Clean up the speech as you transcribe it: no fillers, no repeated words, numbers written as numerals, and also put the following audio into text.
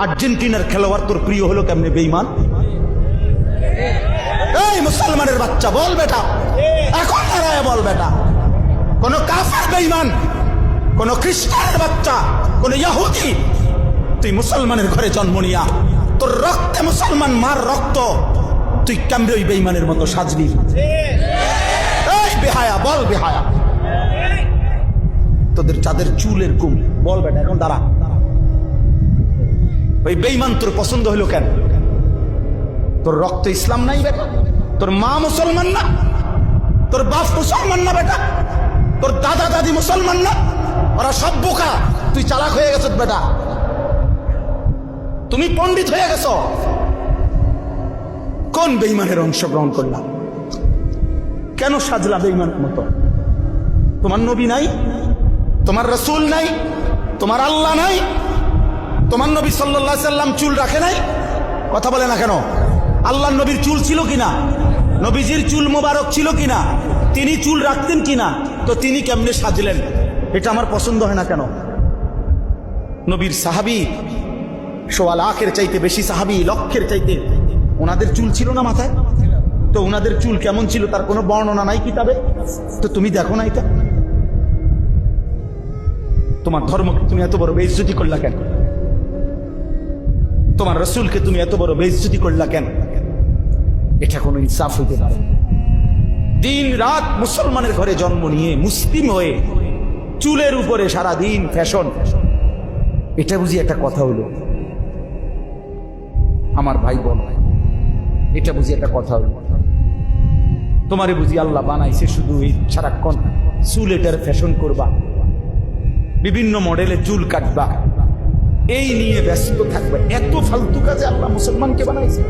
আর্জেন্টিনার খেলোয়াড় তোর প্রিয় হলো কেমনে বেঈমান? এই মুসলমানের বাচ্চা বল বেটা, এখন দাঁড়ায় বল বেটা, কোন কাফের বেঈমান, কোন খ্রিস্টানের বাচ্চা, কোন ইহুদি, তুই মুসলমানের ঘরে জন্ম নিয়া তোর রক্তে মুসলমান মার রক্ত, তুই কেমনে ওই বেঈমানের মতো সাজবি? এই বেহায়া বল বেহায়া, তোদের যাদের চুলের কুম বল বেটা, এখন দাঁড়া। ওই বেঈমান তোর পছন্দ হলো কেন? তোর রক্ত ইসলাম নাই বেটা, তোর মা মুসলমান না, তোর বাপ মুসলমান না বেটা, তোর দাদা দাদি মুসলমান না, ওরা সব বোকা, তুই চালাক হয়ে গেছ বেটা, তুমি পণ্ডিত হয়ে গেছ। কোন বেঈমানের অংশগ্রহণ করলাম? কেন সাজলা বেঈমানের মতো? তোমার নবী নাই, তোমার রাসূল নাই, তোমার আল্লাহ নাই, তোমার নবী সাল্লাল্লাহু আলাইহি সাল্লাম চুল রাখে নাই, কথা বলে না কেন? আল্লাহর নবীর চুল ছিল কিনা? নবীজির চুল মোবারক ছিল কিনা? তিনি চুল রাখতেন কিনা? তো তিনি কেমনে সাজলেন? এটা আমার পছন্দ হয় না কেন? নবীর সাহাবী সোয়া লাখের চাইতে বেশি সাহাবী, লক্ষের চাইতে, ওনাদের চুল ছিল না মাথায়? তো ওনাদের চুল কেমন ছিল তার কোনো বর্ণনা নাই কিতাবে? তো তুমি দেখো না এটা? তোমার ধর্মকে তুমি এত বড় বেইজ্জতি করলা কেন? তোমার রাসূলকে তুমি এত বড় বেইজ্জতি করলা কেন? এটা কোনো ইনসাফ হইতে পারে? দিন রাত মুসলমানের ঘরে জন্ম নিয়ে মুসলিম হয়ে চুলের উপরে সারা দিন ফ্যাশন, এটা বুঝি একটা কথা হলো? আমার ভাই বোন, এটা বুঝি একটা কথা হলো? তোমারে বুঝি আল্লাহ বানাইছে শুধু এই সারাক্ষণ চুল এটার ফ্যাশন করবা, বিভিন্ন মডেলের চুল কাটবা, এই নিয়ে ব্যস্ত থাকবে? এত ফালতু কাজে আল্লাহ মুসলমানকে বানাইছে?